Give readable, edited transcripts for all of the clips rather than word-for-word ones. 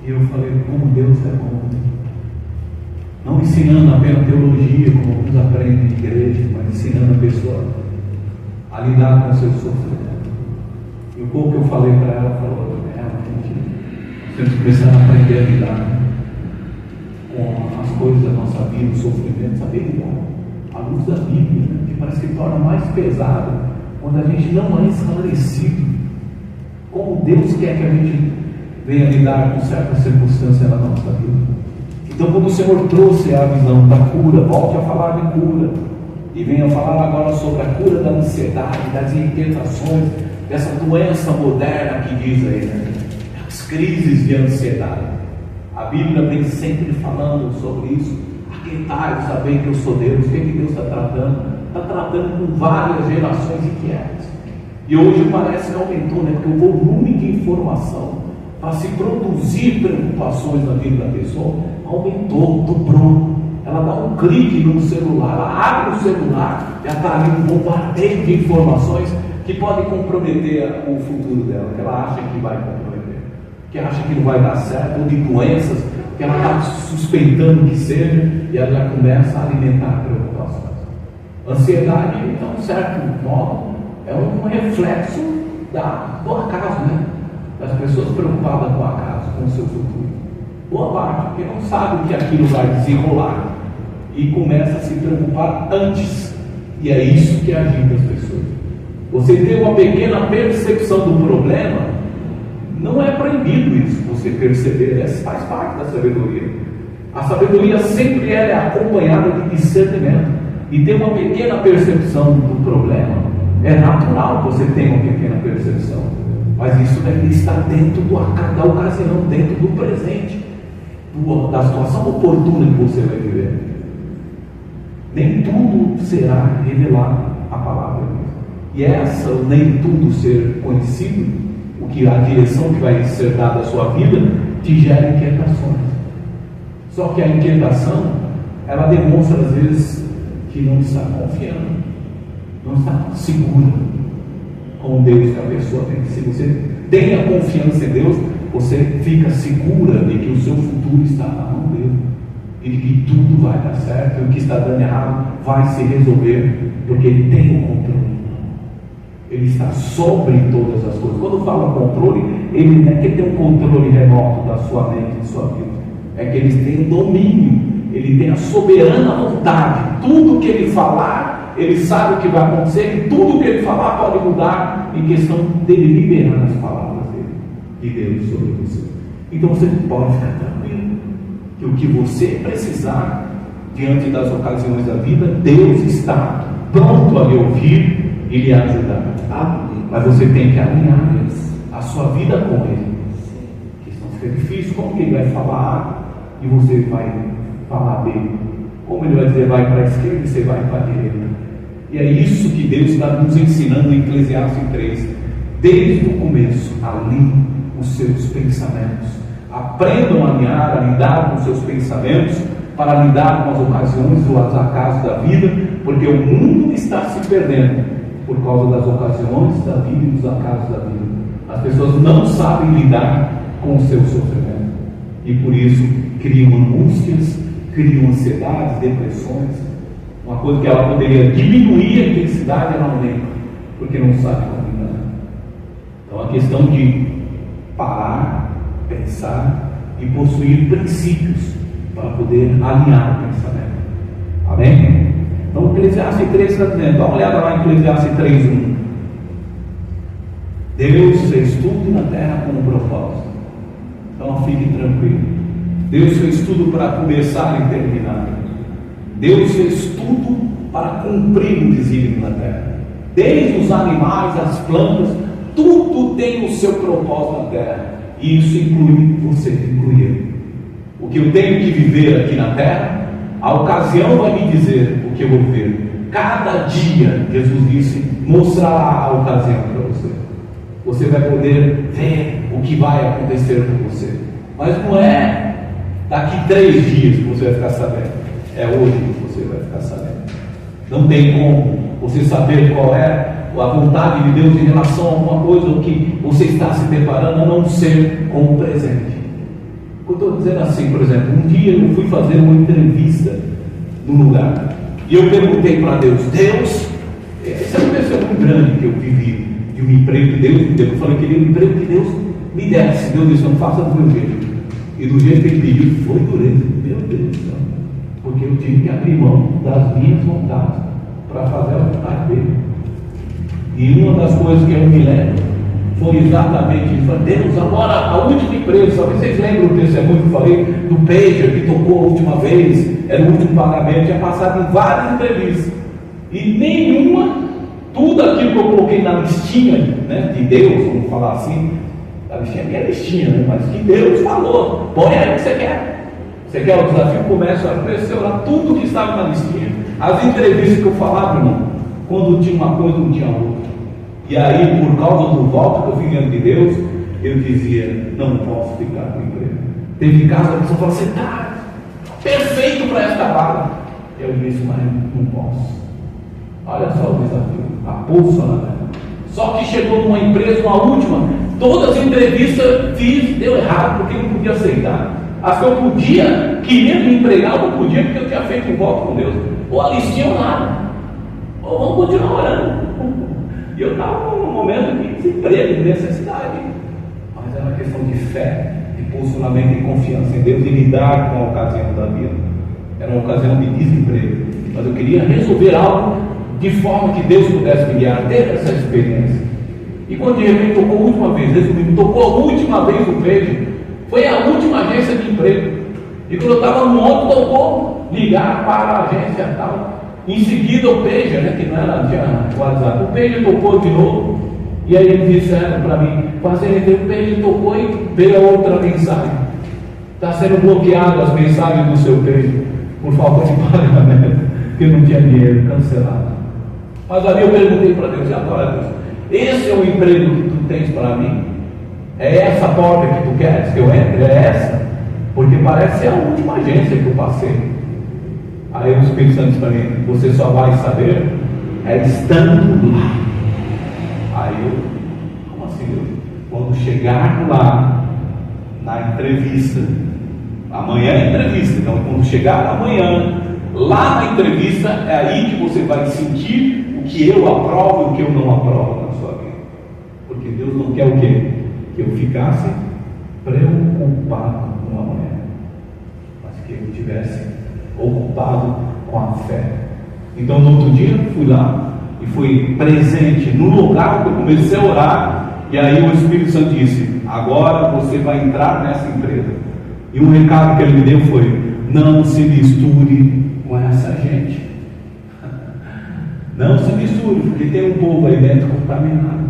E eu falei, como Deus é bom. Não ensinando apenas teologia, como alguns aprendem em igreja, mas ensinando a pessoa a lidar com o seu sofrimento. E o pouco que eu falei para ela, falou, realmente, nós temos que começar a aprender a lidar com as coisas da nossa vida, o sofrimento, saber lidar. À luz da Bíblia, né, que parece que torna mais pesado quando a gente não é esclarecido. Como Deus quer que a gente venha lidar com certas circunstâncias na nossa vida. Então, quando o Senhor trouxe a visão da cura, volte a falar de cura. E venha falar agora sobre a cura da ansiedade, das inquietações, dessa doença moderna que diz aí, né? As crises de ansiedade. A Bíblia vem sempre falando sobre isso. Aquietai-vos, saber que eu sou Deus. O que Deus está tratando? Está tratando com várias gerações inquietas. E hoje parece que aumentou, né? Porque o volume de informação para se produzir preocupações na vida da pessoa aumentou, dobrou. Ela dá um clique no celular, ela abre o celular, já está ali um bombardeio de informações que podem comprometer o futuro dela, que ela acha que vai comprometer, que acha que não vai dar certo, ou de doenças que ela está suspeitando que seja, e ela já começa a alimentar preocupações. Ansiedade, de um certo modo, é um reflexo do acaso, né? Das pessoas preocupadas com o acaso, com o seu futuro. Boa parte, porque não sabe que aquilo vai desenrolar e começa a se preocupar antes. E é isso que agita as pessoas. Você ter uma pequena percepção do problema, não é proibido isso, você perceber, faz parte da sabedoria. A sabedoria sempre é acompanhada de discernimento. E ter uma pequena percepção do problema, é natural que você tenha uma pequena percepção. Mas isso deve estar dentro da ocasião, dentro do presente, da situação oportuna que você vai viver. Nem tudo será revelado a palavra de Deus. E essa, nem tudo ser conhecido, o que a direção que vai ser dada à sua vida, te gera inquietações. Só que a inquietação, ela demonstra às vezes que não está confiando, não está segura com Deus que a pessoa tem. Se você tem a confiança em Deus, você fica segura de que o seu futuro está na mão dele, e de que tudo vai dar certo, e o que está dando errado vai se resolver, porque ele tem o controle. Ele está sobre todas as coisas. Quando fala controle, ele não é que ele tem um controle remoto da sua mente e da sua vida, é que ele tem o domínio, ele tem a soberana vontade. Tudo que ele falar, ele sabe o que vai acontecer, e tudo que ele falar pode mudar em questão dele liberar as palavras dele, de Deus sobre você. Então você pode ficar tranquilo, que o que você precisar diante das ocasiões da vida, Deus está pronto a lhe ouvir e lhe ajudar. Mas você tem que alinhar a sua vida com Ele. Porque senão fica difícil. Como que Ele vai falar e você vai falar dele? Como Ele vai dizer vai para a esquerda e você vai para a direita? E é isso que Deus está nos ensinando em Eclesiastes 3. Desde o começo, alinhe os seus pensamentos. Aprendam a alinhar, a lidar com os seus pensamentos, para lidar com as ocasiões ou os acasos da vida, porque o mundo está se perdendo por causa das ocasiões da vida e dos acasos da vida. As pessoas não sabem lidar com o seu sofrimento, e por isso criam angústias, criam ansiedades, depressões. Uma coisa que ela poderia diminuir a intensidade, ela aumenta, porque não sabe como lidar. Então a questão de parar, pensar e possuir princípios para poder alinhar o pensamento. Amém? Então Eclesiastes 3 está dizendo, dá uma olhada lá em Eclesiastes 3:1. Deus fez tudo na terra com um propósito. Então fique tranquilo. Deus fez tudo para começar e terminar. Deus fez tudo para cumprir o desígnio na terra. Desde os animais, as plantas, tudo tem o seu propósito na terra. E isso inclui você, inclui eu. O que eu tenho que viver aqui na terra, a ocasião vai me dizer o que eu vou viver. Cada dia, Jesus disse, mostrará a ocasião para você. Você vai poder ver o que vai acontecer com você. Mas não é daqui 3 dias que você vai ficar sabendo. É hoje que você vai ficar sabendo. Não tem como você saber qual é a vontade de Deus em relação a alguma coisa, o que você está se preparando, a não ser com o presente. eu estou dizendo assim, por exemplo, um dia eu fui fazer uma entrevista num lugar, e eu perguntei para Deus, essa é uma pessoa muito grande que eu vivi, de um emprego que Deus me deu. Eu falei, queria um emprego que Deus me desse. Deus disse, não faça do meu jeito. E do jeito que ele pediu, foi dureza. Meu Deus do céu. Porque eu tive que abrir mão das minhas vontades para fazer a vontade dele. E uma das coisas que eu me lembro foi exatamente isso. Deus, agora a última empresa, talvez vocês lembram do testemunho que eu falei, do pager que tocou a última vez, era o último pagamento, tinha passado em várias entrevistas. E nenhuma, tudo aquilo que eu coloquei na listinha, né, de Deus, vamos falar assim, a listinha é minha listinha, né, mas que Deus falou, põe aí o que você quer. Você quer o desafio? Começa a aparecer lá tudo que estava na listinha. As entrevistas que eu falava, irmão, quando tinha uma coisa, não tinha outra. E aí, por causa do voto que eu fui diante de Deus, eu dizia, não posso ficar com o emprego. Teve casa que a pessoa falou, você está perfeito para esta vaga. Eu disse, mas não posso. Olha só o desafio, a posicionamento. Só que chegou numa empresa, uma última, todas as entrevistas fiz, deu errado, porque eu não podia aceitar. As que eu podia, queria me empregar, eu não podia, porque eu tinha feito um voto com Deus. Ou a listinha ou nada. Ou vamos continuar orando. E eu estava num momento de desemprego, de necessidade. Mas era uma questão de fé, de posicionamento e confiança em Deus, e lidar com a ocasião da vida. Era uma ocasião de desemprego. Mas eu queria resolver algo de forma que Deus pudesse me guiar, ter essa experiência. E quando de repente tocou a última vez, resumindo, tocou a última vez o pager, foi a última agência de emprego. E quando eu estava no outro, tocou ligar para a agência e tal. Em seguida o pager, né, que não era, tinha WhatsApp, o pager tocou de novo. E aí eles disseram para mim, o pager tocou e veio a outra mensagem. Está sendo bloqueado as mensagens do seu pager por falta de pagamento, porque não tinha dinheiro, cancelado. Mas ali eu perguntei para Deus, e agora Deus, esse é o emprego que tu tens para mim? É essa porta que tu queres que eu entre? É essa? Porque parece ser a última agência que eu passei. Aí o Espírito Santo disse para mim, você só vai saber estando lá. Aí eu, como assim Deus? Quando chegar lá, na entrevista, amanhã é entrevista, então quando chegar amanhã, lá na entrevista, é aí que você vai sentir o que eu aprovo e o que eu não aprovo na sua vida. Porque Deus não quer o quê? Que eu ficasse preocupado com amanhã, mas que eu estivesse ocupado com a fé. Então no outro dia fui lá e fui presente no lugar que eu comecei a orar, e aí o Espírito Santo disse, agora você vai entrar nessa empresa. E um recado que ele me deu foi, não se misture com essa gente. Não se misture, porque tem um povo aí dentro contaminado.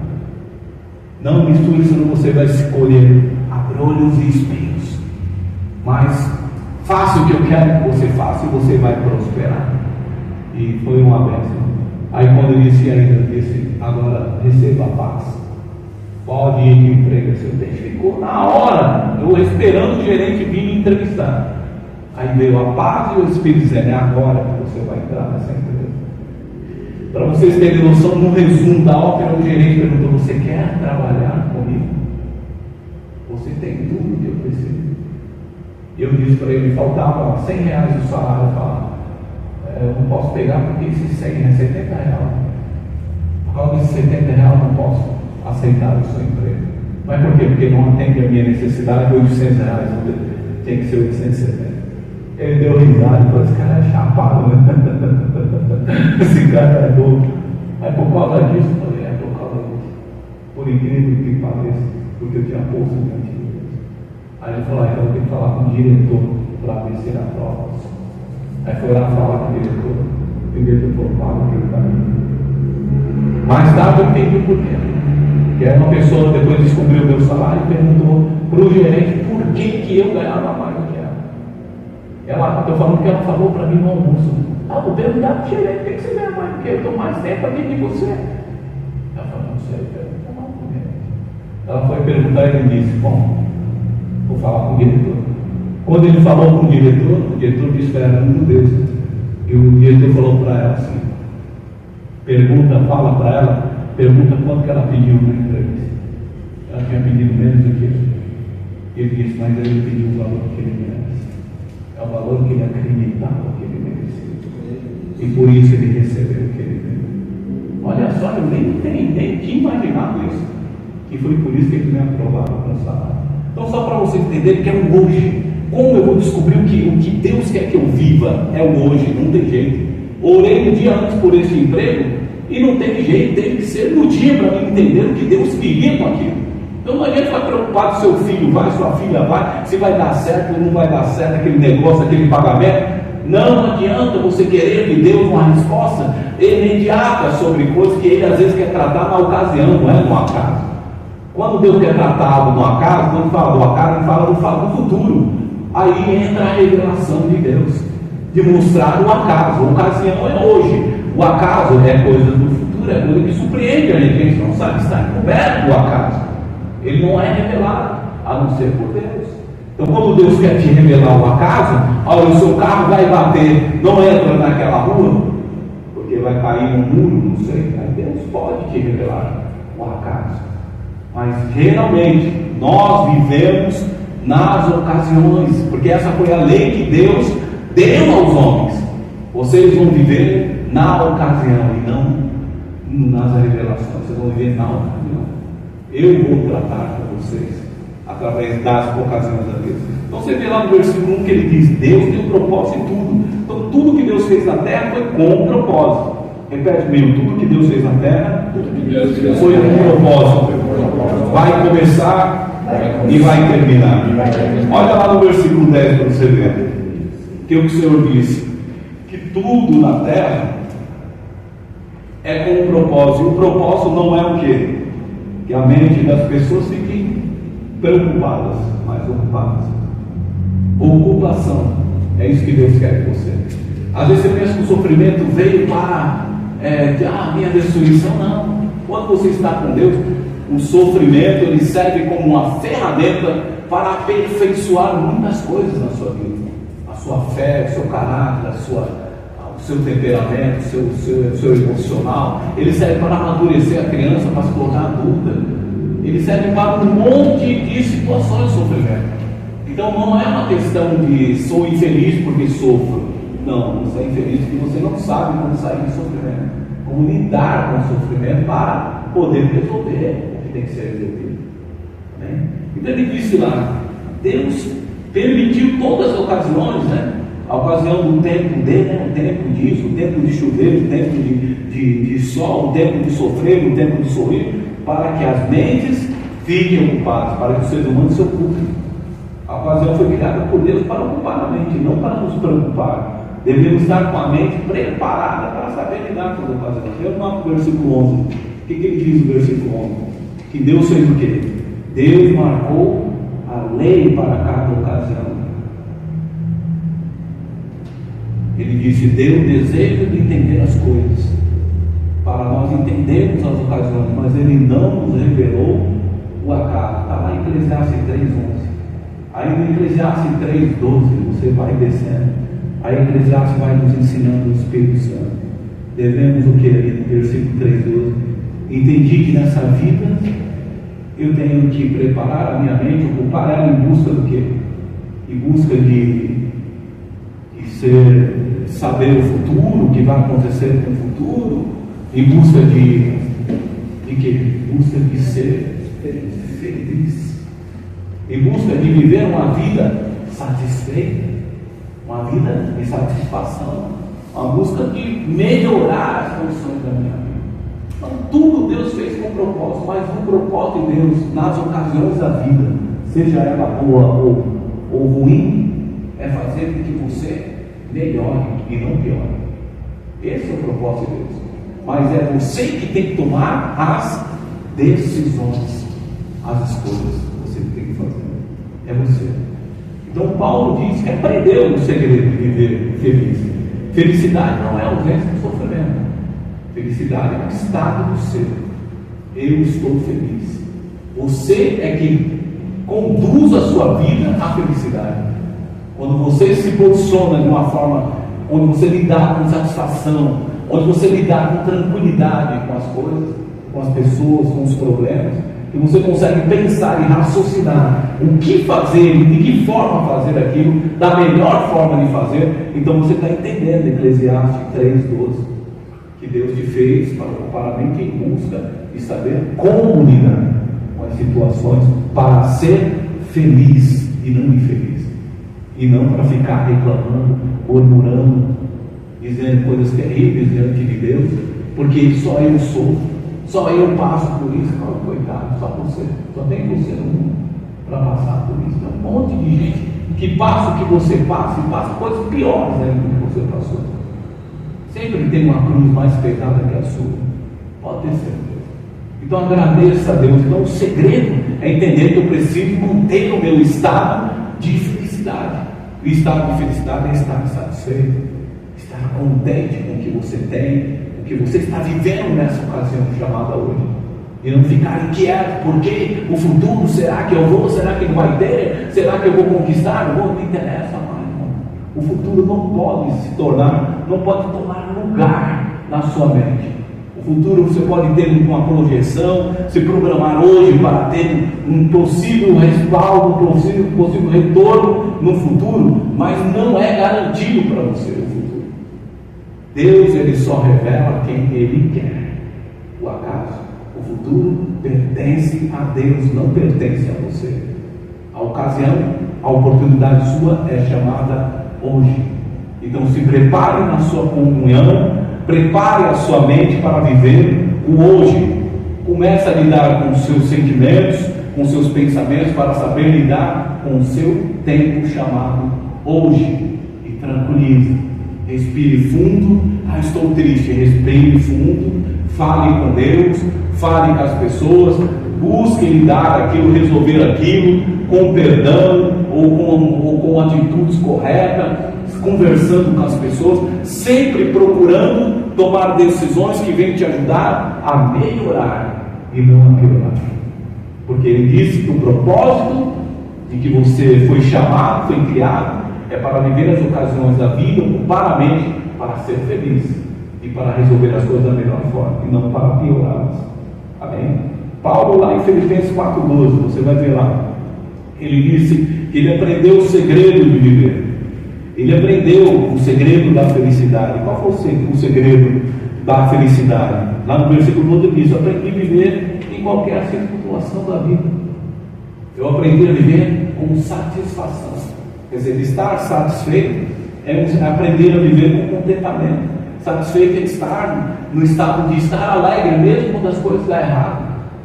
Não misture, senão você vai escolher abrolhos e espinhos. Mas faça o que eu quero que você faça e você vai prosperar. E foi uma bênção. Aí quando eu disse ainda, disse, agora receba a paz. Pode ir de emprego. Seu dente ficou na hora, eu esperando o gerente vir me entrevistar. Aí veio a paz e o Espírito dizendo, é agora que você vai entrar nessa empresa. Para vocês terem noção, no resumo da ópera, o gerente perguntou, você quer trabalhar comigo? Você tem tudo que eu preciso. E eu disse para ele, faltava R$100 do salário. Eu falava, eu não posso pegar porque esses 100 é R$70. Por causa desses R$70 eu não posso aceitar o seu emprego. Mas por quê? Porque não atende a minha necessidade de R$800, tem que ser 870. Ele deu risada e falou, esse cara é chapado, né? Esse cara é louco. Aí por causa disso, eu falei, por causa disso. Por incrível que pareça, porque eu tinha posto diante de Deus. Aí ele falou, então eu tenho que falar com o diretor para ver se ele aprova. Aí foi lá falar com o diretor. E o diretor falou, paga aquele caminho. Mais tarde eu entendi por quê. E aí uma pessoa depois descobriu o meu salário e perguntou para o gerente por que eu ganhava mais do que ela. Estou falando que ela falou para mim no almoço. Vou perguntar para o gerente, por que você ganha mais do que eu? Estou mais tempo aqui que você. Ela falou, não sei, pergunta mal com ele. Ela foi perguntar e ele disse, bom, vou falar com o diretor. Quando ele falou com o diretor disse para ela, meu Deus. E o diretor falou para ela assim, fala para ela, pergunta quanto que ela pediu na entrevista. Ela tinha pedido menos do que isso. Ele ele disse, mas ele pediu o valor que ele merece. É o valor que ele acreditava que ele merecia. E por isso ele recebeu o que ele deu. Olha só, eu nem tinha imaginado isso. E foi por isso que ele me aprovava com o salário. Então, só para vocês entenderem que é o hoje. Como eu vou descobrir o que Deus quer que eu viva? É o hoje, não tem jeito. Orei um dia antes por esse emprego e não teve jeito, teve que ser no dia para mim entender o que Deus queria com aquilo. Então não adianta ficar preocupado se seu filho vai, sua filha vai, se vai dar certo ou não vai dar certo aquele negócio, aquele pagamento. Não adianta você querer de Deus uma resposta imediata sobre coisas que Ele às vezes quer tratar na ocasião, não é no acaso. Quando Deus quer tratar algo no acaso, quando fala do acaso, Ele fala do futuro. Aí entra a revelação de Deus, de mostrar o acaso. A ocasião é hoje, o acaso é coisa do futuro, é coisa que surpreende a gente não sabe, está encoberto do acaso. Ele não é revelado, a não ser por Deus. Então, quando Deus quer te revelar o acaso, olha, o seu carro vai bater, não entra naquela rua, porque vai cair no muro, não sei. Aí Deus pode te revelar o acaso. Mas geralmente nós vivemos nas ocasiões, porque essa foi a lei que Deus deu aos homens. Vocês vão viver na ocasião e não nas revelações. Vocês vão viver na ocasião. Eu vou tratar com vocês através das ocasiões da Deus. Então você vê lá no versículo 1 que ele diz: Deus tem um propósito em tudo. Então tudo que Deus fez na terra foi com um propósito. Repete comigo: tudo que Deus fez na terra foi com um propósito. Vai começar e vai terminar. Olha lá no versículo 10 para você ver que o Senhor disse que tudo na terra é com um propósito. E o propósito não é o quê? Que a mente das pessoas fique preocupadas, mas ocupadas. Ocupação é isso que Deus quer de você. Às vezes você pensa que o sofrimento veio para minha destruição. Não. Quando você está com Deus, o sofrimento ele serve como uma ferramenta para aperfeiçoar muitas coisas na sua vida. A sua fé, o seu caráter, o seu temperamento, o seu emocional. Ele serve para amadurecer a criança, para se tornar adulta. Ele serve para um monte de situações de sofrimento. Então não é uma questão de sou infeliz porque sofro. Não, você é infeliz porque você não sabe como sair do sofrimento, como lidar com o sofrimento para poder resolver o que tem que ser resolvido. Amém? Então ele disse lá, Deus permitiu todas as ocasiões, né? A ocasião do tempo dele, né? O tempo disso, o tempo de chover, o tempo de sol, o tempo de sofrer, o tempo de sorrir, para que as mentes fiquem ocupadas, para que os seres humanos se ocupem. A ocasião foi criada por Deus para ocupar a mente, não para nos preocupar. Devemos estar com a mente preparada para saber lidar com as ocasiões. Eu não no versículo 11. O que ele diz no versículo 11? Que Deus fez o quê? Deus marcou a lei para cada ocasião. Ele disse: deu o desejo de entender as coisas, para nós entendermos as ocasiões, mas Ele não nos revelou o acaso. Está lá em Eclesiastes 3:11. Aí no Eclesiastes 3:12, você vai descendo. Aí Eclesiastes vai nos ensinando o Espírito Santo. Devemos o que ali no versículo 3:12? Entendi que nessa vida eu tenho que preparar a minha mente, ocupar ela em busca do quê? Em busca de saber o futuro, o que vai acontecer com o futuro, em busca de quê? Em busca de ser feliz, em busca de viver uma vida satisfeita, uma vida de satisfação, uma busca de melhorar as condições da minha vida. Então tudo Deus fez com propósito, mas o propósito de Deus nas ocasiões da vida, seja ela boa ou ruim, é fazer com que você melhore e não piore. Esse é o propósito de Deus. Mas é você que tem que tomar as decisões, as escolhas que você tem que fazer. É você. Então Paulo diz que aprendeu o segredo de viver feliz. Felicidade não é ausência de sofrimento. Felicidade é um estado do ser. Eu estou feliz. Você é que conduz a sua vida à felicidade. Quando você se posiciona de uma forma onde você lidar com satisfação, onde você lidar com tranquilidade com as coisas, com as pessoas, com os problemas, que você consegue pensar e raciocinar o que fazer e de que forma fazer aquilo, da melhor forma de fazer, então você está entendendo Eclesiastes 3:12, que Deus te fez para quem busca e saber como lidar com as situações para ser feliz e não infeliz, e não para ficar reclamando, murmurando, dizendo coisas terríveis diante de Deus, porque só eu sou, só eu passo por isso. Não, coitado, só você, só tem você no mundo para passar por isso. Tem um monte de gente que passa o que você passa e passa coisas piores ainda do que você passou. Sempre tem uma cruz mais pesada que a sua, pode ter certeza. Então agradeça a Deus. Então o segredo é entender que eu preciso manter o meu estado de felicidade. O estado de felicidade é estar satisfeito, estar contente com o que você tem, o que você está vivendo nessa ocasião chamada hoje, e não ficar inquieto, porque o futuro, será que eu vou, será que não vai ter, será que eu vou conquistar, não interessa mais, não. O futuro não pode não pode tomar lugar na sua mente. O futuro você pode ter uma projeção, se programar hoje para ter um possível respaldo, um possível retorno no futuro, mas não é garantido para você o futuro. Deus, Ele só revela quem Ele quer. O acaso, o futuro pertence a Deus, não pertence a você. A ocasião, a oportunidade sua é chamada hoje. Então se prepare na sua comunhão, prepare a sua mente para viver o hoje. Comece a lidar com os seus sentimentos, com os seus pensamentos, para saber lidar com o seu tempo chamado hoje. E tranquilize, respire fundo. Estou triste, respire fundo, fale com Deus, fale com as pessoas, busque lidar aquilo, resolver aquilo com perdão ou com atitudes corretas, conversando com as pessoas, sempre procurando tomar decisões que venham te ajudar a melhorar e não a piorar, porque Ele disse que o propósito de que você foi chamado, foi criado, é para viver as ocasiões da vida ocupadamente, para ser feliz e para resolver as coisas da melhor forma e não para piorá-las. Amém? Paulo, lá em Filipenses 4:12, você vai ver lá, ele disse que ele aprendeu o segredo de viver. Ele aprendeu o segredo da felicidade. Qual foi o segredo da felicidade? Lá no versículo 12 diz: eu aprendi a viver em qualquer situação da vida. Eu aprendi a viver com satisfação. Quer dizer, estar satisfeito é aprender a viver com contentamento. Satisfeito é estar no estado de estar alegre, mesmo quando as coisas dão errado.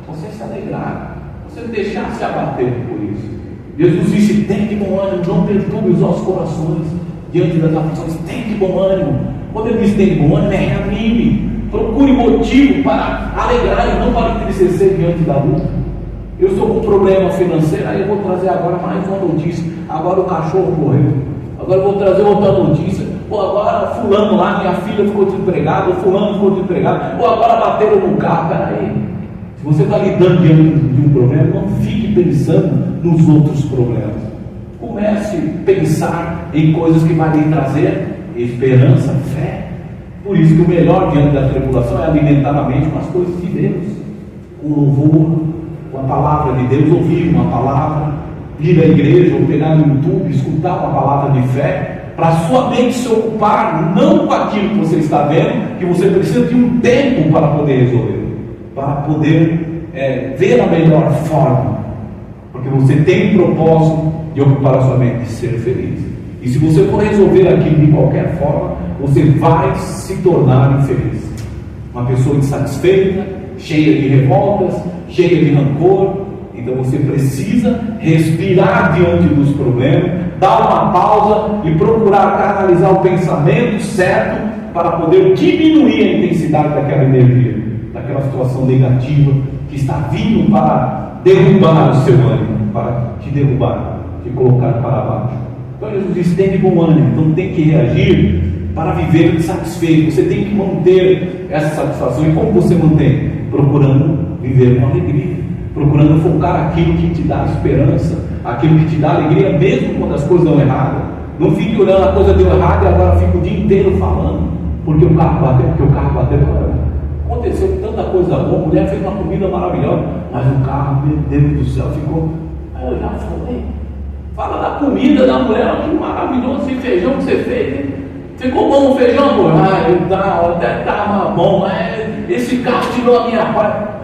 Você se alegrar, você não deixar se abater por isso. Jesus disse: tem de bom ânimo, não perturbe os nossos corações diante das aflições. Tem de bom ânimo. Quando ele diz tem de bom ânimo, é reanime, procure motivo para alegrar e não para entristecer diante da luta. Eu estou com um problema financeiro, aí eu vou trazer agora mais uma notícia. Agora o cachorro morreu. Agora eu vou trazer outra notícia. Ou agora fulano lá, minha filha ficou desempregada, ou fulano ficou desempregado, ou agora bateram no carro. Peraí, se você está lidando diante de um problema, não fique pensando nos outros problemas. Comece a pensar em coisas que vai lhe trazer esperança, fé. Por isso que o melhor diante da tribulação é alimentar a mente com as coisas de Deus, com louvor, com a palavra de Deus, ouvir uma palavra, ir à igreja, ou pegar no YouTube, escutar uma palavra de fé, para a sua mente se ocupar não com aquilo que você está vendo, que você precisa de um tempo para poder resolver, para poder ver a melhor forma, porque você tem um propósito de ocupar a sua mente, de ser feliz. E se você for resolver aquilo de qualquer forma, você vai se tornar infeliz, uma pessoa insatisfeita, cheia de revoltas, cheia de rancor. Então você precisa respirar diante dos problemas, dar uma pausa e procurar canalizar o pensamento certo para poder diminuir a intensidade daquela energia, daquela situação negativa que está vindo para derrubar o seu ânimo, para te derrubar, te colocar para baixo. Então Jesus diz: tem de bom ânimo, então tem que reagir para viver satisfeito. Você tem que manter essa satisfação. E como você mantém? Procurando viver com alegria, procurando focar aquilo que te dá esperança, aquilo que te dá alegria, mesmo quando as coisas dão errado. Não fique olhando a coisa deu errado e agora fica o dia inteiro falando, porque o carro bateu, Aconteceu tanto tanta coisa boa, a mulher fez uma comida maravilhosa, mas o carro, meu Deus do céu, ficou. Aí eu já falei, fala da comida da mulher, olha que maravilhoso esse feijão que você fez, hein? Ficou bom o feijão, amor? Até estava bom, mas esse carro tirou a minha paz.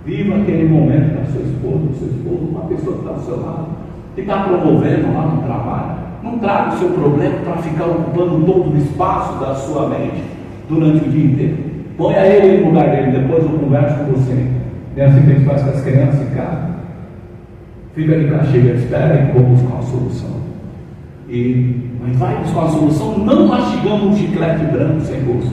Viva aquele momento com a sua esposa, com o seu esposo, uma pessoa que está ao seu lado, que está promovendo lá no trabalho. Não traga o seu problema para ficar ocupando todo o espaço da sua mente durante o dia inteiro. Ponha ele no lugar dele, depois eu converso com você. É assim que a gente faz com as crianças em casa. Fica de castigo, espera e vou buscar uma solução. Mas vai buscar uma solução não mastigando um chiclete branco sem gosto,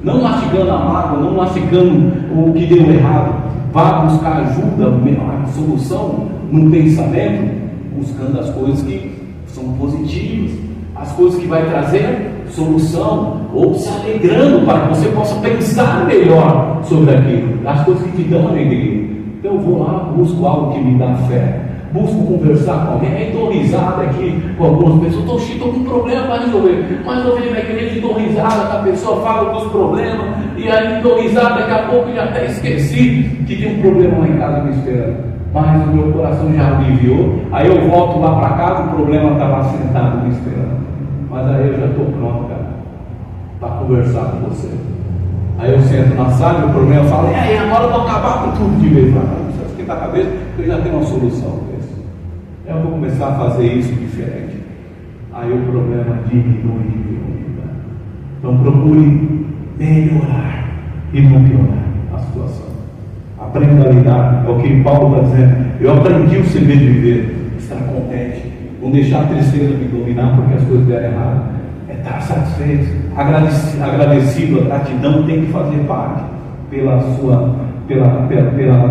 não mastigando a mágoa, não mastigando o que deu errado. Vá buscar ajuda, a solução no pensamento, buscando as coisas que são positivas, as coisas que vai trazer solução, ou se alegrando para que você possa pensar melhor sobre aquilo, as coisas que te dão alegria. Então eu vou lá, busco algo que me dá fé, busco conversar com alguém, dou risada aqui com algumas pessoas, estou com um problema para resolver, mas eu venho na igreja e dou risada, a pessoa fala dos problemas, e aí dou risada, daqui a pouco já até esqueci que tem um problema lá em casa me esperando. Mas o meu coração já aliviou, aí eu volto lá para casa, o problema está lá sentado me esperando. Mas aí eu já estou pronto, cara, para conversar com você. Aí eu sento na sala e o problema fala, e aí, agora eu vou acabar com tudo de vez. Não precisa esquentar a cabeça, porque eu já tenho uma solução. Eu vou começar a fazer isso diferente. Aí o problema diminui. Então procure melhorar e não piorar a situação. Aprenda a lidar, é o que Paulo está dizendo. Eu aprendi o segredo de viver, estar contente, não deixar a tristeza me dominar porque as coisas deram errado. É estar satisfeito, agradecido. A gratidão tem que fazer parte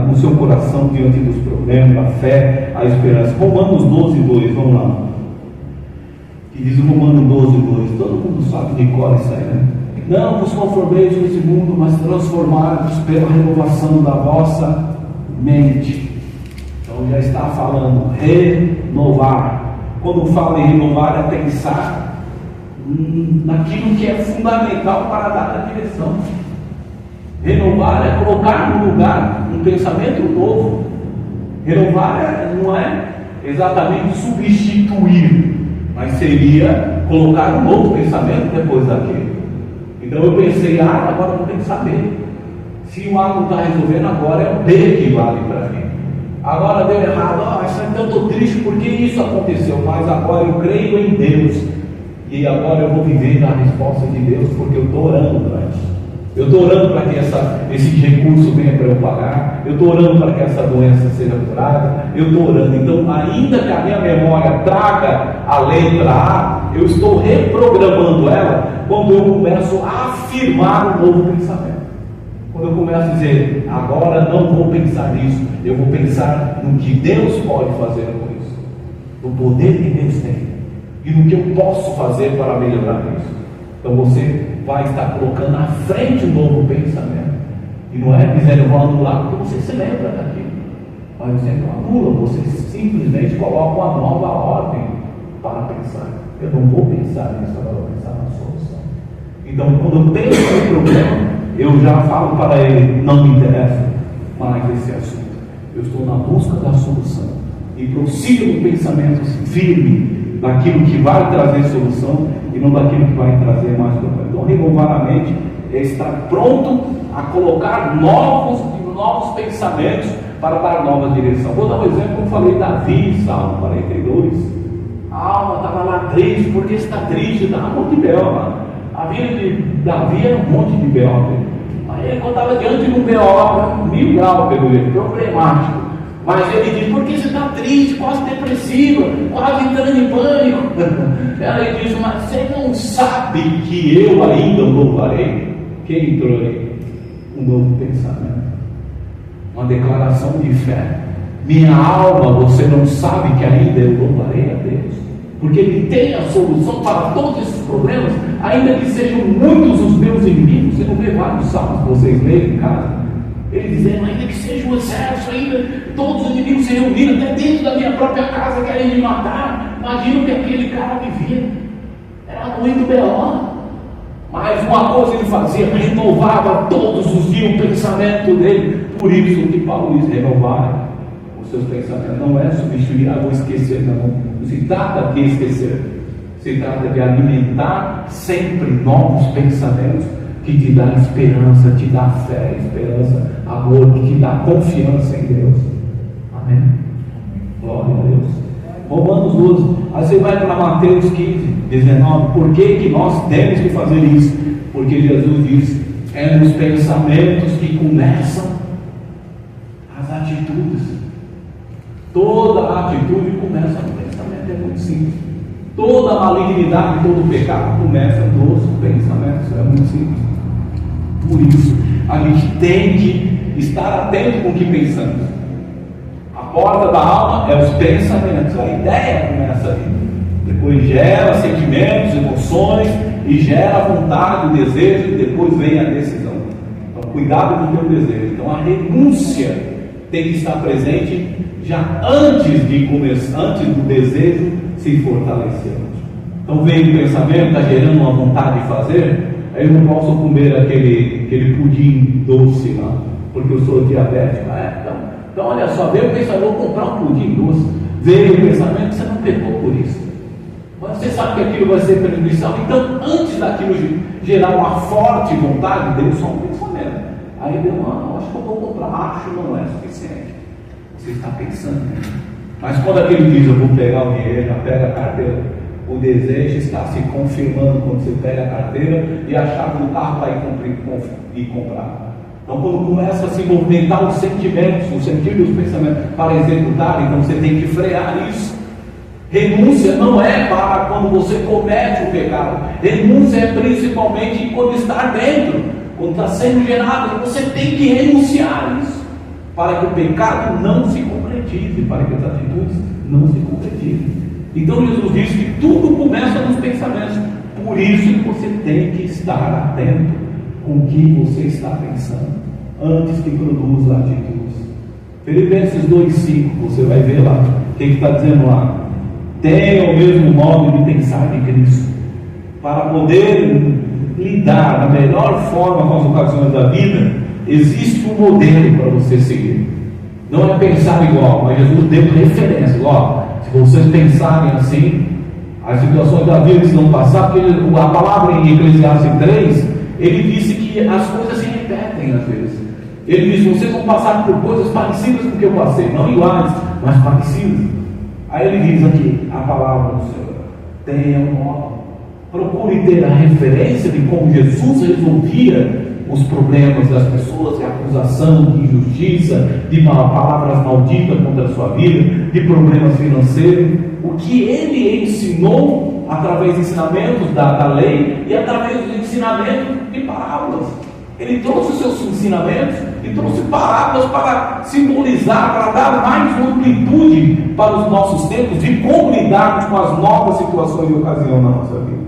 no seu coração diante dos problemas, a fé, a esperança. Romanos 12:2, vamos lá. Que diz o Romanos 12:2, todo mundo sabe de cor isso aí, né? Não vos conformeis com esse mundo, mas transformados pela renovação da vossa mente. Então já está falando renovar. Quando fala em renovar, é pensar naquilo que é fundamental para dar a direção. Renovar é colocar no lugar um pensamento novo. Renovar não é exatamente substituir, mas seria colocar um novo pensamento depois daquele. Então eu pensei A, agora eu vou pensar B. Se o A não está resolvendo, agora é o B que vale para mim. Agora deu errado, então eu estou triste porque isso aconteceu, mas agora eu creio em Deus. E agora eu vou viver na resposta de Deus, porque eu estou orando para isso. Eu estou orando para que esse recurso venha para eu pagar. Eu estou orando para que essa doença seja curada. Eu estou orando. Então, ainda que a minha memória traga a letra A, eu estou reprogramando ela quando eu começo a afirmar um novo pensamento. Quando eu começo a dizer, agora não vou pensar nisso, eu vou pensar no que Deus pode fazer com isso, no poder que Deus tem e no que eu posso fazer para melhorar isso. Então você vai estar colocando à frente um novo pensamento. E não é dizendo eu vou anular porque você se lembra daquilo. Mas você não anula, você simplesmente coloca uma nova ordem para pensar. Eu não vou pensar nisso, agora vou pensar na solução. Então quando eu penso no problema, eu já falo para ele, não me interessa mais esse assunto. Eu estou na busca da solução. E prossigo no pensamento firme daquilo que vai trazer solução e não daquilo que vai trazer mais problema. Então, renovar a mente é estar pronto a colocar novos pensamentos para dar nova direção. Vou dar um exemplo, como falei, Davi, Salmo 42. A alma estava lá triste, porque está triste, estava um monte de B.O. A vida de Davi era um monte de B.O. Aí ele estava diante de um B.O. 1000 graus, problemático. Mas ele diz, por que você está triste, quase depressiva, quase entrando em pânico? Ela diz, mas você não sabe que eu ainda louvarei? Quem entrou aí? Um novo pensamento, uma declaração de fé. Minha alma, você não sabe que ainda eu louvarei a Deus? Porque Ele tem a solução para todos esses problemas, ainda que sejam muitos os meus inimigos. Você não vê vários salmos que vocês leem em casa? Ele dizendo, ainda que seja um exército, ainda todos os inimigos se reuniram, até dentro da minha própria casa querem me matar. Imagina o que aquele cara vivia. Era muito B.O. Mas uma coisa ele fazia, renovava todos os dias o pensamento dele. Por isso que Paulo diz: renovar os seus pensamentos. Não é substituir, vou esquecer, não se trata de esquecer. Se trata de alimentar sempre novos pensamentos que te dá esperança, te dá fé, esperança, amor, que te dá confiança em Deus. Amém? Glória a Deus. Romanos 12. Aí você vai para Mateus 15, 19. Por que nós temos que fazer isso? Porque Jesus diz: é nos pensamentos que começam as atitudes. Toda atitude começa no pensamento, é muito simples. Toda malignidade, todo pecado começa nos pensamentos, é muito simples. Por isso, a gente tem que estar atento com o que pensamos. A porta da alma é os pensamentos, a ideia começa ali. Depois gera sentimentos, emoções, e gera vontade, o desejo, e depois vem a decisão. Então, cuidado com o teu desejo. Então, a renúncia tem que estar presente já antes de começar, antes do desejo se fortalecer. Então veio o pensamento, está gerando uma vontade de fazer, aí eu não posso comer aquele pudim doce lá, porque eu sou diabético. Então olha só, veio o pensamento: vou comprar um pudim doce. Veio o pensamento que você não pecou por isso, mas você sabe que aquilo vai ser prejudicial. Então, antes daquilo gerar uma forte vontade, deu só um pensamento. Aí deu acho que eu vou comprar, acho não é suficiente. Você está pensando, né? Mas quando aquele diz: eu vou pegar o dinheiro, já pega a carteira, o desejo está se confirmando quando você pega a carteira e a chave do carro vai ir comprar. Então, quando começa a se movimentar os sentimentos, o sentido dos pensamentos para executar, então você tem que frear isso. Renúncia não é para quando você comete o pecado. Renúncia é principalmente quando está dentro, quando está sendo gerado. Você tem que renunciar isso, para que o pecado não se concretize, para que as atitudes não se concretizem. Então Jesus diz que tudo começa nos pensamentos. Por isso que você tem que estar atento com o que você está pensando, antes que produza atitudes. Filipenses 2,5, você vai ver lá, o que está dizendo lá? Tenha o mesmo modo de pensar de Cristo, para poder lidar da melhor forma com as ocasiões da vida. Existe um modelo para você seguir. Não é pensar igual, mas Jesus deu referência. Se vocês pensarem assim, as situações da vida não passar, porque a palavra em Eclesiastes 3, ele disse que as coisas se repetem às vezes. Ele disse: vocês vão passar por coisas parecidas com o que eu passei, não iguais, mas parecidas. Aí ele diz aqui, a palavra do Senhor: tenha um modo, procure ter a referência de como Jesus resolvia os problemas das pessoas, de acusação, de injustiça, de palavras malditas contra a sua vida, de problemas financeiros. O que ele ensinou através dos ensinamentos da lei e através dos ensinamentos de parábolas. Ele trouxe os seus ensinamentos e trouxe parábolas para simbolizar, para dar mais amplitude para os nossos tempos, de como lidarmos com as novas situações e ocasiões na nossa vida.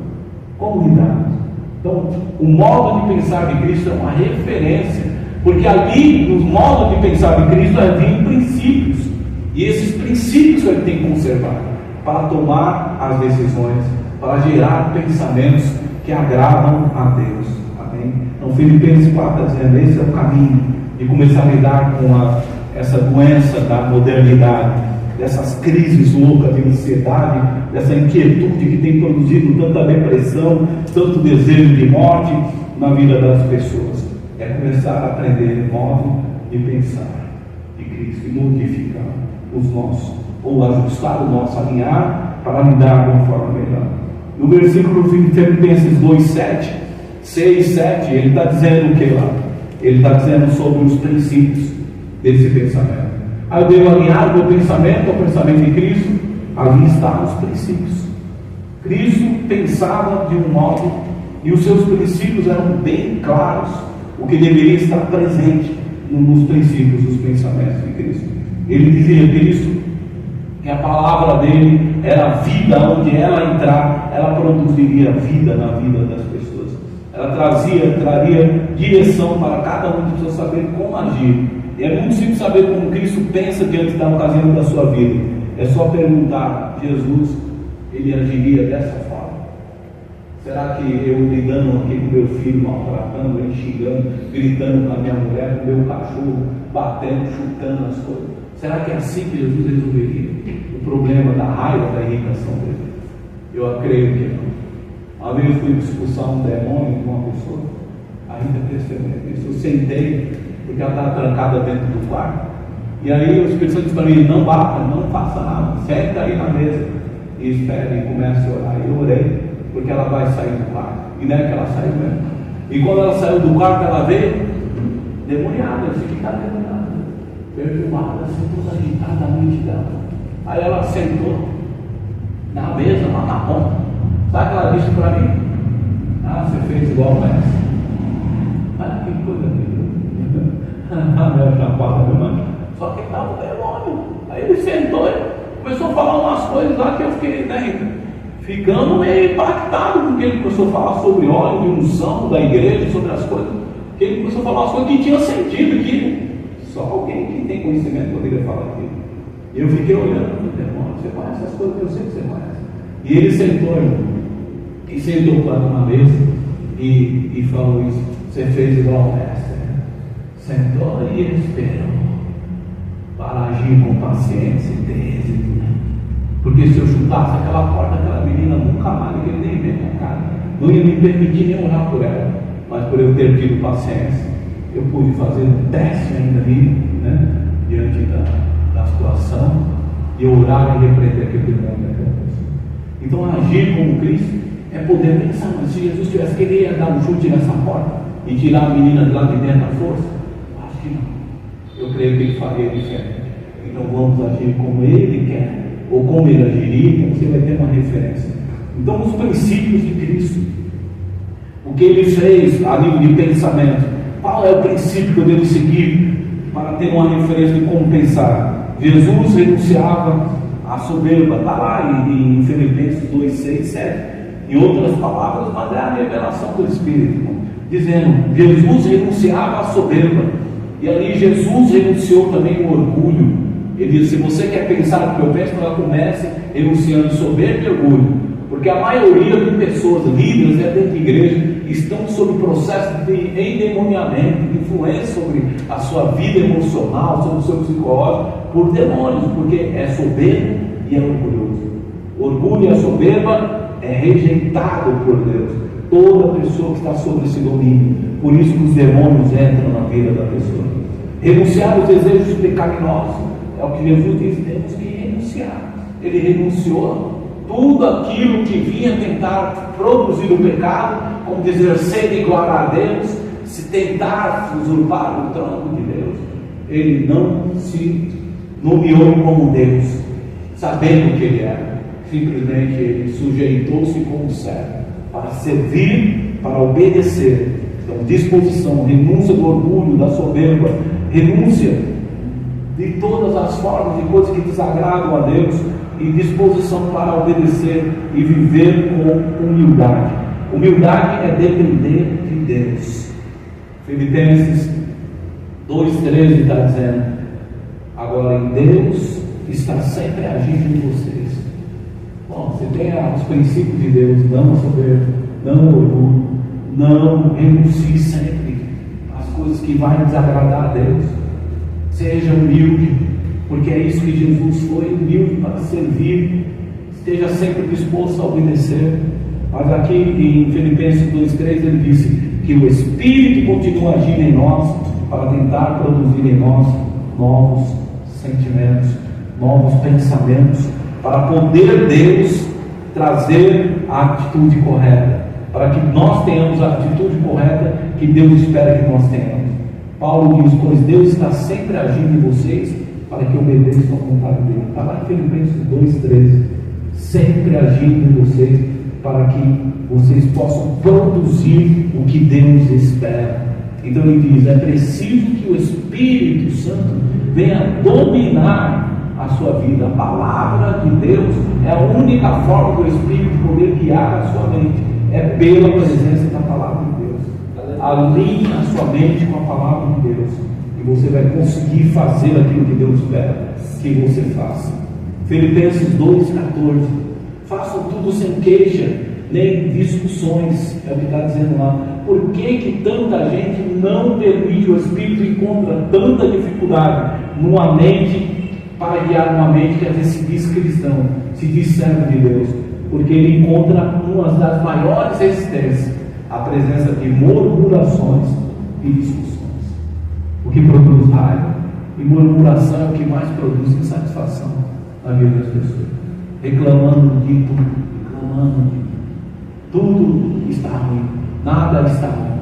Como lidarmos? Então, o modo de pensar de Cristo é uma referência, porque ali, no modo de pensar de Cristo, havia princípios, e esses princípios que ele tem que conservar, para tomar as decisões, para gerar pensamentos que agradam a Deus. Amém? Então, Filipenses 4 está dizendo: esse é o caminho de começar a lidar com essa doença da modernidade, dessas crises loucas de ansiedade, dessa inquietude que tem produzido tanta depressão, tanto desejo de morte na vida das pessoas. É começar a aprender o modo de pensar de Cristo e modificar os nossos, ou ajustar o nosso, alinhar para lidar de uma forma melhor. No versículo Filipenses 6, 7, ele está dizendo o que lá? Ele está dizendo sobre os princípios desse pensamento. Aí eu devo alinhar o meu pensamento ao pensamento de Cristo. Ali estão os princípios. Cristo pensava de um modo, e os seus princípios eram bem claros, o que deveria estar presente nos princípios dos pensamentos de Cristo. Ele dizia: Cristo, que a palavra dele era vida, onde ela entrar, ela produziria vida na vida das pessoas. Ela traria direção para cada um de pessoas saber como agir. E é muito simples saber como Cristo pensa diante da ocasião da sua vida. É só perguntar: Jesus, ele agiria dessa forma? Será que eu lidando aqui com meu filho, maltratando, ele xingando, gritando com a minha mulher, com o meu cachorro, batendo, chutando as coisas? Será que é assim que Jesus resolveria o problema da raiva, da irritação dele? Eu creio que não. Uma vez eu fui expulsar um demônio de uma pessoa, ainda testemunha isso. Eu sentei, porque ela estava trancada dentro do quarto, e aí o Espírito Santo disse para mim: não bata, não faça nada, senta aí na mesa e espere, e comece a orar. E eu orei, porque ela vai sair do quarto, e não é que ela saiu mesmo. E quando ela saiu do quarto, ela veio demoniada, eu disse que está demoniada, perturbada, assim, toda agitada a mente dela. Aí ela sentou na mesa, lá na ponta. Sabe o que ela disse para mim? Ah, você fez igual o mestre. Ah, que coisa linda. A minha chapada, meu mano. Só que estava o demônio. Aí ele sentou e começou a falar umas coisas lá que eu fiquei, né, ficando meio impactado, porque ele começou a falar sobre óleo de unção da igreja, sobre as coisas. Ele começou a falar umas coisas que tinham sentido, que só alguém que tem conhecimento poderia falar aquilo. E eu fiquei olhando para o demônio: você conhece essas coisas que eu sei que você conhece. E ele sentou, irmão, e sentou para uma mesa e falou isso: você fez igual o mestre. Sentou e esperou para agir com paciência e êxito, né? Porque se eu chutasse aquela porta, aquela menina nunca mais queria nem ver minha cara, não ia me permitir nem orar por ela. Mas por eu ter tido paciência, eu pude fazer um teste ainda ali, né, diante da situação, e orar e repreender aquele demônio daquela pessoa. Então, agir como Cristo é poder pensar: mas se Jesus tivesse querido dar um chute nessa porta e tirar a menina de lá de dentro à força, acho que não. Eu creio que ele faria diferente. Então vamos agir como ele quer, ou como ele agiria, então você vai ter uma referência. Então, os princípios de Cristo, o que ele fez a nível de pensamento, qual é o princípio que eu devo seguir para ter uma referência de como pensar? Jesus renunciava à soberba, está lá em Filipenses 2, 6, 7, em outras palavras, mas é a revelação do Espírito, dizendo: Jesus renunciava à soberba, e ali Jesus renunciou também ao orgulho. Ele diz: se você quer pensar o que eu penso, ela comece renunciando soberba e orgulho, porque a maioria de pessoas, líderes dentro da igreja, estão sob processo de endemoniamento, de influência sobre a sua vida emocional, sobre o seu psicológico, por demônios, porque é soberbo e é orgulhoso. Orgulho e a soberba é rejeitado por Deus. Toda pessoa que está sob esse domínio, por isso que os demônios entram na vida da pessoa. Renunciar aos desejos pecaminosos é o que Jesus diz: temos que renunciar. Ele renunciou tudo aquilo que vinha tentar produzir o pecado, como dizer, ser igual a Deus, se tentar usurpar o trono de Deus. Ele não se nomeou como Deus, sabendo que ele era. Simplesmente ele sujeitou-se como servo, para servir, para obedecer. Então, disposição, renúncia do orgulho, da soberba, renúncia de todas as formas de coisas que desagradam a Deus, e disposição para obedecer e viver com humildade. Humildade é depender de Deus. Filipenses 2,13 está dizendo: agora em Deus está sempre agindo em vocês. Bom, você tem os princípios de Deus: não a soberba, não o orgulho, não renuncie sempre às coisas que vão desagradar a Deus. Seja humilde, porque é isso que Jesus foi, humilde para servir. Esteja sempre disposto a obedecer. Mas aqui em Filipenses 2,3 ele disse que o Espírito continua agindo em nós para tentar produzir em nós novos sentimentos, novos pensamentos, para poder Deus trazer a atitude correta, para que nós tenhamos a atitude correta que Deus espera que nós tenhamos. Paulo diz: pois Deus está sempre agindo em vocês para que obedeçam a vontade dele. Está lá em Filipenses 2,13. Sempre agindo em vocês para que vocês possam produzir o que Deus espera. Então ele diz: é preciso que o Espírito Santo venha dominar a sua vida. A palavra de Deus é a única forma do Espírito poder guiar a sua mente, é pela presença da palavra de Deus. Alinhe a sua mente com a palavra de Deus, e você vai conseguir fazer aquilo que Deus espera que você faça. Filipenses 2,14: façam tudo sem queixa nem discussões, é o que está dizendo lá. Por que tanta gente não permite, o Espírito encontra tanta dificuldade numa mente, para guiar uma mente que às vezes se diz cristão, se diz servo de Deus? Porque ele encontra uma das maiores resistências, a presença de murmurações e discussões. O que produz raiva, e murmuração é o que mais produz insatisfação na vida das pessoas. Reclamando de tudo, tudo está ruim, nada está ruim,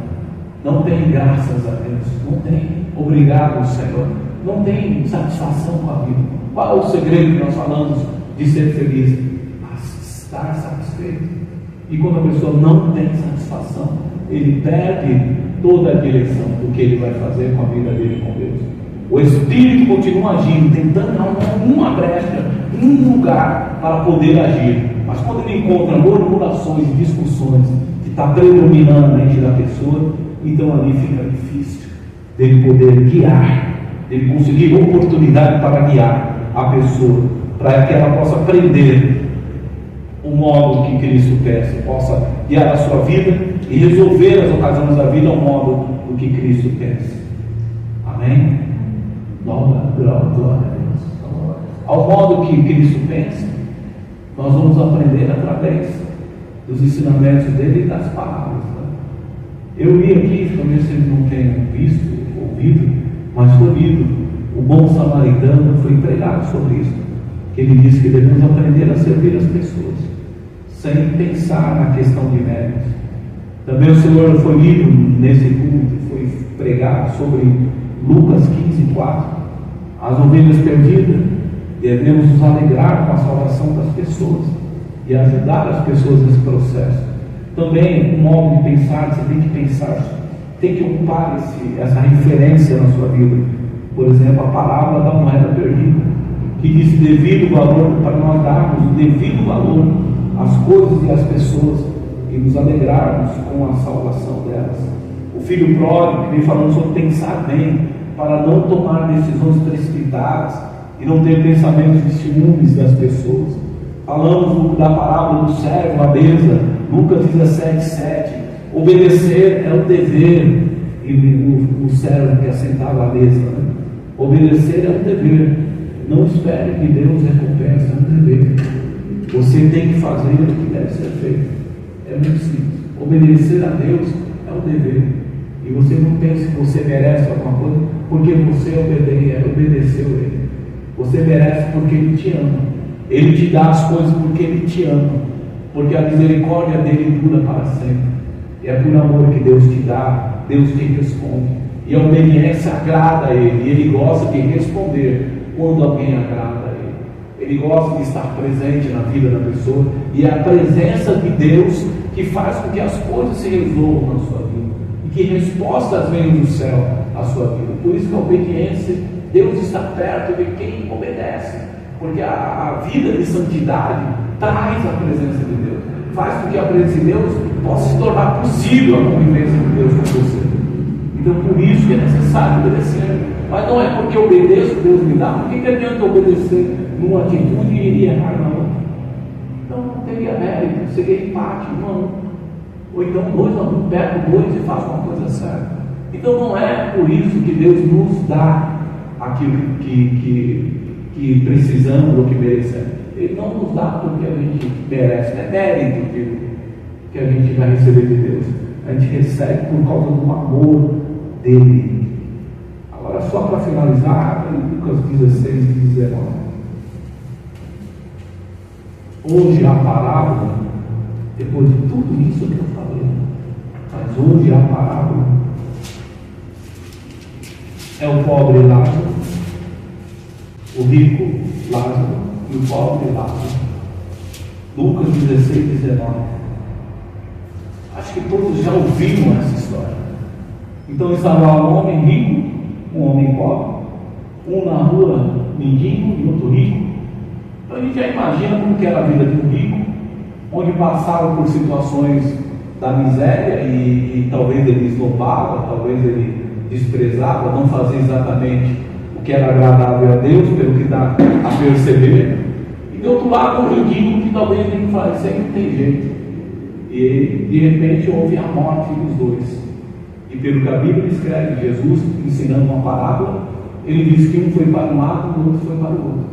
não tem graças a Deus, não tem obrigado Senhor, não tem satisfação com a vida. Qual é o segredo que nós falamos de ser feliz? Estar satisfeito. E quando a pessoa não tem satisfação, ele perde toda a direção do que ele vai fazer com a vida dele com Deus. O Espírito continua agindo, tentando uma brecha, um lugar para poder agir. Mas quando ele encontra murmurações e discussões que está predominando na mente da pessoa, então ali fica difícil dele poder guiar, dele conseguir oportunidade para guiar a pessoa, para que ela possa aprender o modo que Cristo peça, possa guiar a sua vida e resolver as ocasiões da vida ao modo do que Cristo peça. Amém? Glória a Deus. Ao modo que Cristo pensa, nós vamos aprender através dos ensinamentos dele e das palavras. Eu li aqui, talvez vocês não tenham visto, ouvido, mas foi lido. O bom samaritano foi pregado sobre isso. Que ele disse que devemos aprender a servir as pessoas, sem pensar na questão de méritos. Também o Senhor foi lido nesse culto, foi pregado sobre Lucas 15:4. As ovelhas perdidas, devemos nos alegrar com a salvação das pessoas e ajudar as pessoas nesse processo. Também, um modo de pensar, você tem que pensar, tem que ocupar essa referência na sua vida. Por exemplo, a parábola da moeda perdida, que diz devido valor, para nós darmos o devido valor às coisas e às pessoas e nos alegrarmos com a salvação delas. O filho pródigo, que vem falando sobre pensar bem, para não tomar decisões precipitadas e não ter pensamentos de ciúmes das pessoas. Falamos da parábola do servo à mesa, Lucas 17:7. Obedecer é o dever, e o servo que assentava à mesa, né? Obedecer é um dever. Não espere que Deus recompense, é um dever. Você tem que fazer o que deve ser feito. É muito simples. Obedecer a Deus é um dever. E você não pensa que você merece alguma coisa porque você obedeceu a Ele. Você merece porque Ele te ama. Ele te dá as coisas porque Ele te ama. Porque a misericórdia dele dura para sempre. E é por amor que Deus te dá, Deus te responde. E a obediência agrada a Ele. E Ele gosta de responder quando alguém agrada a Ele. Ele gosta de estar presente na vida da pessoa. E é a presença de Deus que faz com que as coisas se resolvam na sua vida. E que respostas venham do céu à sua vida. Por isso que a obediência, Deus está perto de quem obedece. Porque a vida de santidade traz a presença de Deus. Faz com que a presença de Deus possa se tornar possível a convivência de Deus com você. Então por isso que é necessário obedecer. Mas não é porque eu obedeço, Deus me dá. Por que adianta obedecer numa atitude e errar na outra? Então não teria mérito, seria empate, 1 a 1. Ou então 2 a 1, pego 2 e faço uma coisa certa. Então não é por isso que Deus nos dá aquilo que precisamos ou que merecemos. Ele não nos dá porque a gente merece, não é mérito que a gente vai receber de Deus. A gente recebe por causa do amor dele. Agora, só para finalizar, Lucas 16:19. Hoje a parábola, depois de tudo isso que eu falei, mas hoje a parábola é o pobre Lázaro, o rico Lázaro e o pobre Lázaro. Lucas 16:19. Acho que todos já ouviram essa história. Então estava um homem rico, um homem pobre, um na rua mendigo e outro rico. Então a gente já imagina como que era a vida de um rico, onde passava por situações da miséria e talvez ele esnobava, talvez ele desprezava, não fazia exatamente o que era agradável a Deus, pelo que dá a perceber. E do outro lado, um mendigo que talvez ele falasse, isso aí não tem jeito. E de repente houve a morte dos dois. E pelo que a Bíblia escreve, Jesus ensinando uma parábola, ele diz que um foi para um lado e o outro foi para o outro.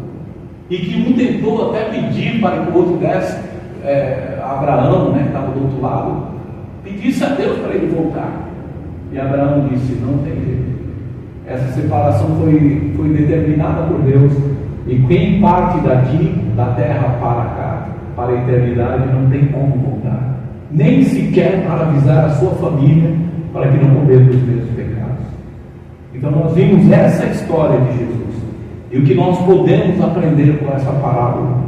E que um tentou até pedir para que o outro desse, Abraão, que estava do outro lado, pedisse a Deus para ele voltar. E Abraão disse: não tem jeito. Essa separação foi determinada por Deus. E quem parte daqui, da terra para cá, para a eternidade, não tem como voltar. Nem sequer para avisar a sua família, para que não cometa os mesmos pecados. Então nós vimos essa história de Jesus. E o que nós podemos aprender com essa parábola?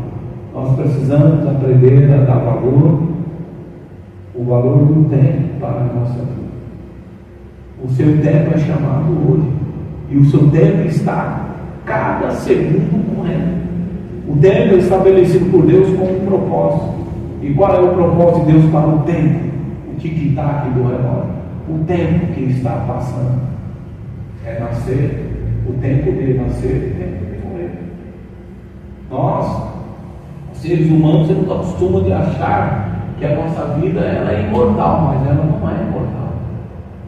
Nós precisamos aprender a dar valor, o valor do tempo para a nossa vida. O seu tempo é chamado hoje. E o seu tempo está cada segundo correndo. O tempo é estabelecido por Deus com um propósito. E qual é o propósito de Deus para o tempo? O tic-tac do relógio. O tempo que está passando é nascer, o tempo de nascer, o tempo de morrer. Nós, seres humanos, não costumamos de achar que a nossa vida ela é imortal, mas ela não é imortal.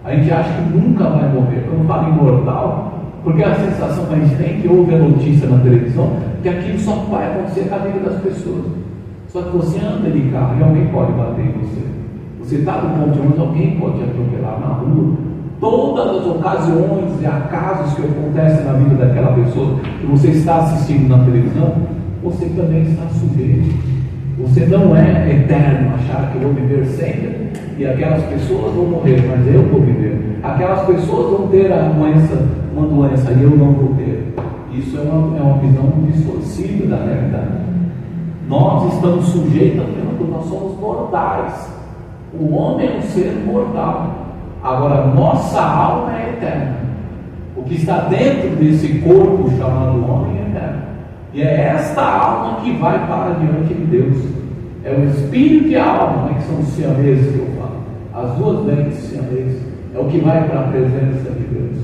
A gente acha que nunca vai morrer. Quando fala imortal, porque a sensação que a gente tem, que ouve a notícia na televisão, que aquilo só vai acontecer com a vida das pessoas. Só que você anda de carro e alguém pode bater em você. Você está no ponto de ônibus, alguém pode te atropelar na rua. Todas as ocasiões e acasos que acontecem na vida daquela pessoa que você está assistindo na televisão, você também está sujeito. Você não é eterno, achar que eu vou viver sempre e aquelas pessoas vão morrer, mas eu vou viver. Aquelas pessoas vão ter uma doença e eu não vou ter. Isso é uma visão distorcida da realidade. Nós estamos sujeitos a tempo, nós somos mortais. O homem é um ser mortal. Agora, nossa alma é eterna. O que está dentro desse corpo chamado homem é eterno. E é esta alma que vai para diante de Deus. É o espírito e a alma, que são os siameses que eu falo. As duas mentes siameses. É o que vai para a presença de Deus.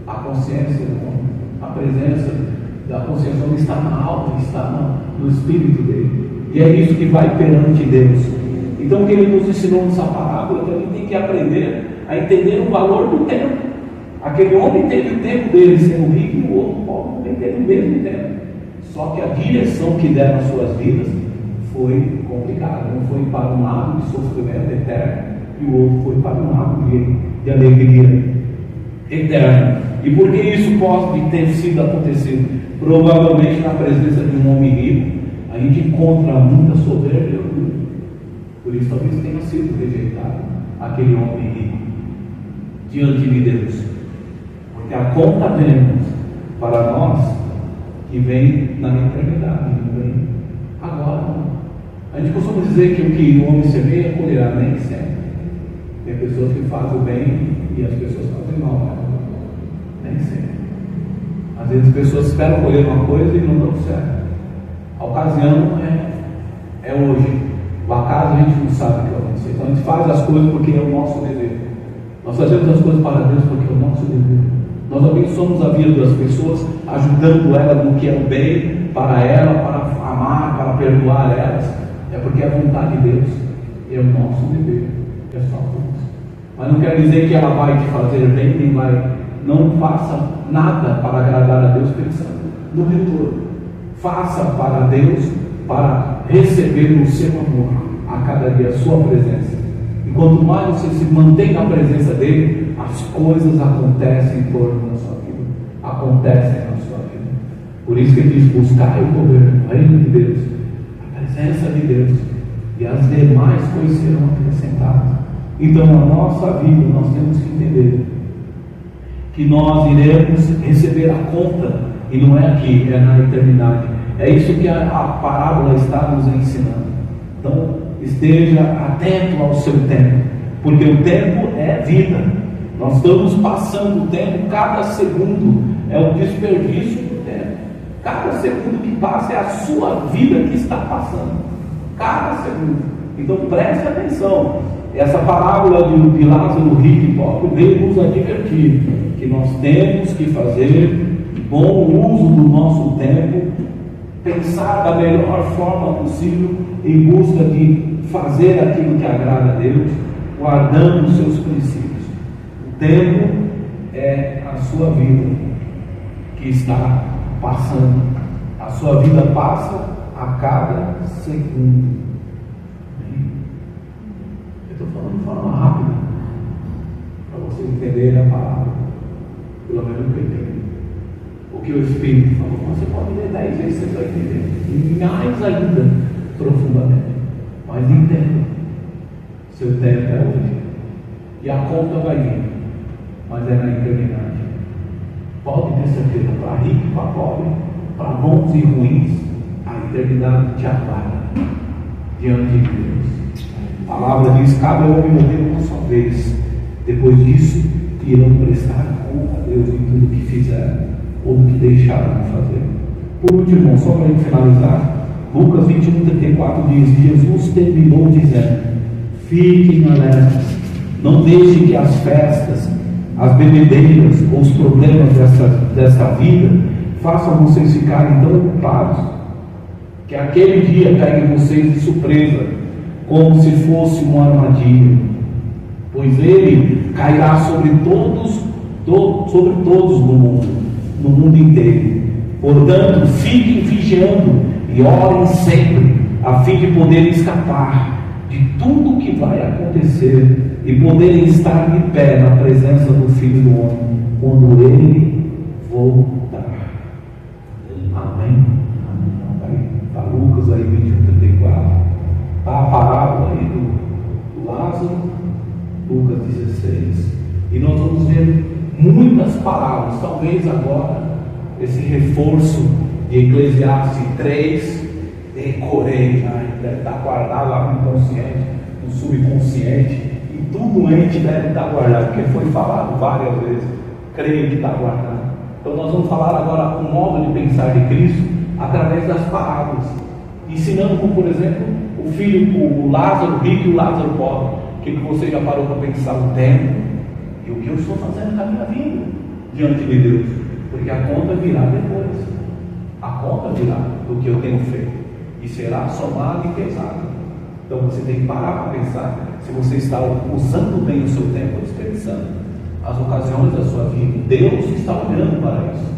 A consciência do homem. A presença da consciência não está na alma, está no espírito dele. E é isso que vai perante Deus. Então, o que ele nos ensinou nessa parábola, que a gente tem que aprender a entender o valor do tempo. Aquele homem teve o tempo dele sendo rico e o outro pobre também teve o mesmo tempo. Só que a direção que deram às suas vidas foi complicada. Um foi para um lado de sofrimento eterno e o outro foi para um lado de alegria eterna. E por que isso pode ter sido acontecido? Provavelmente na presença de um homem rico, a gente encontra muita soberba e orgulho. Por isso talvez tenha sido rejeitado aquele homem rico diante de Deus. Porque a conta vemos para nós que vem na eternidade, não vem agora. A gente costuma dizer que o que o homem semeia, colherá, nem sempre. Tem pessoas que fazem o bem e as pessoas fazem mal, né? Nem sempre. Às vezes as pessoas esperam colher uma coisa e não dão certo. A ocasião é hoje. O acaso a gente não sabe o que vai acontecer. Então a gente faz as coisas porque é o nosso dever. Nós fazemos as coisas para Deus porque é o nosso dever. Nós abençoamos a vida das pessoas, ajudando elas no que é o bem para ela, para amar, para perdoar elas. É porque é a vontade de Deus, é o nosso dever. É só isso. Mas não quer dizer que ela vai te fazer bem, nem vai. Não faça nada para agradar a Deus pensando no retorno. Faça para Deus, para receber o seu amor a cada dia, a sua presença. E quanto mais você se mantém na presença dele, as coisas acontecem em torno da sua vida. Acontecem na sua vida. Por isso que ele diz: buscar o governo, o reino de Deus, a presença de Deus, e as demais coisas serão acrescentadas. Então, na nossa vida, nós temos que entender que nós iremos receber a conta, e não é aqui, é na eternidade. É isso que a parábola está nos ensinando. Então, esteja atento ao seu tempo, porque o tempo é vida. Nós estamos passando o tempo, cada segundo é o desperdício do tempo. Cada segundo que passa é a sua vida que está passando. Cada segundo. Então preste atenção. Essa parábola de Lázaro, rico e pobre, veio nos advertir que nós temos que fazer bom uso do nosso tempo pensar da melhor forma possível em busca de fazer aquilo que agrada a Deus, guardando os seus princípios. O tempo é a sua vida que está passando. A sua vida passa a cada segundo. Eu estou falando de forma rápida, para você entender a palavra, pelo menos o que eu entendo. O que o Espírito falou, você pode ler 10 vezes, você vai entender. E mais ainda, profundamente. Mas entenda, seu tempo é hoje. E a conta vai vir, mas é na eternidade. Pode ter certeza, para rico e para pobre, para bons e ruins, a eternidade te aguarda diante de Deus. A palavra diz: cabe ao homem morrer uma só vez. Depois disso, irão prestar conta a Deus em tudo que fizeram ou do que deixaram de fazer. Por último, só para a gente finalizar, Lucas 21:34 diz: Jesus terminou dizendo: fiquem alertas, não deixem que as festas, as bebedeiras ou os problemas dessa vida façam vocês ficarem tão ocupados que aquele dia pegue vocês de surpresa, como se fosse uma armadilha, pois ele cairá sobre todos no mundo inteiro. Portanto, fiquem vigiando e orem sempre, a fim de poderem escapar de tudo o que vai acontecer e poderem estar de pé na presença do Filho do Homem quando ele voltar. Amém? Está Lucas aí 21:34. Está a parábola aí do Lázaro, Lucas 16. E nós vamos ver muitas parábolas, talvez agora esse reforço de Eclesiastes 3, decorei, deve estar guardado lá no inconsciente, no subconsciente, e tudo doente deve estar guardado, porque foi falado várias vezes, creio que está guardado. Então nós vamos falar agora o modo de pensar de Cristo através das parábolas, ensinando como, por exemplo, o Lázaro rico e o Lázaro pobre. O que você já parou para pensar o tempo e o que eu estou fazendo na minha vida diante de Deus? Porque a conta virá depois. A conta virá do que eu tenho feito e será somada e pesada. Então você tem que parar para pensar se você está usando bem o seu tempo ou desperdiçando as ocasiões da sua vida. Deus está olhando para isso.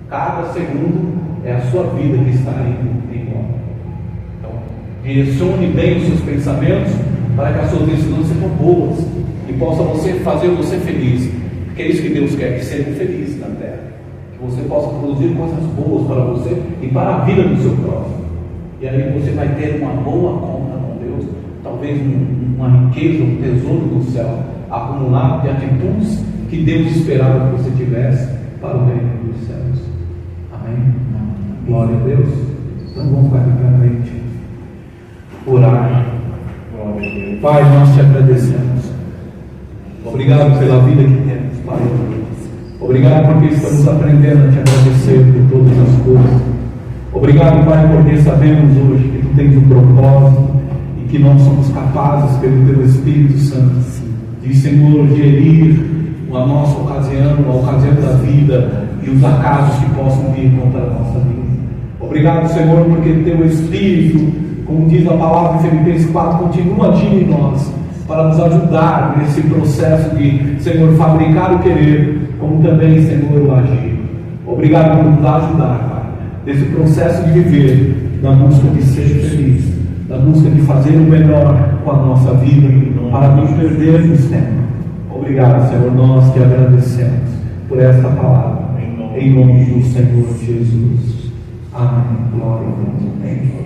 Cada segundo é a sua vida que está indo embora. Então, direcione bem os seus pensamentos para que as suas decisões sejam boas e possa fazer você feliz. Porque é isso que Deus quer, que sejam felizes na terra. Que você possa produzir coisas boas para você e para a vida do seu próximo. E aí você vai ter uma boa conta com Deus, talvez uma riqueza, um tesouro do céu, acumulado de atitudes que Deus esperava que você tivesse para o reino dos céus. Amém? Glória a Deus. Então vamos ficar aqui para frente. Orar. Pai, nós te agradecemos. Obrigado pela vida que temos, Pai. Obrigado porque estamos aprendendo a te agradecer por todas as coisas. Obrigado, Pai, porque sabemos hoje que tu tens um propósito e que nós somos capazes, pelo teu Espírito Santo, de, Senhor, gerir a nossa ocasião, a ocasião da vida e os acasos que possam vir contra a nossa vida. Obrigado, Senhor, porque teu Espírito, como diz a palavra em Filipenses 4, continua agindo em nós para nos ajudar nesse processo de, Senhor, fabricar o querer, como também, Senhor, o agir. Obrigado por nos ajudar, Pai, nesse processo de viver, na busca de ser feliz, na busca de fazer o melhor com a nossa vida, para não perdermos tempo. Obrigado, Senhor, nós te agradecemos por esta palavra, em nome do Senhor Jesus. Amém. Glória a Deus. Amém.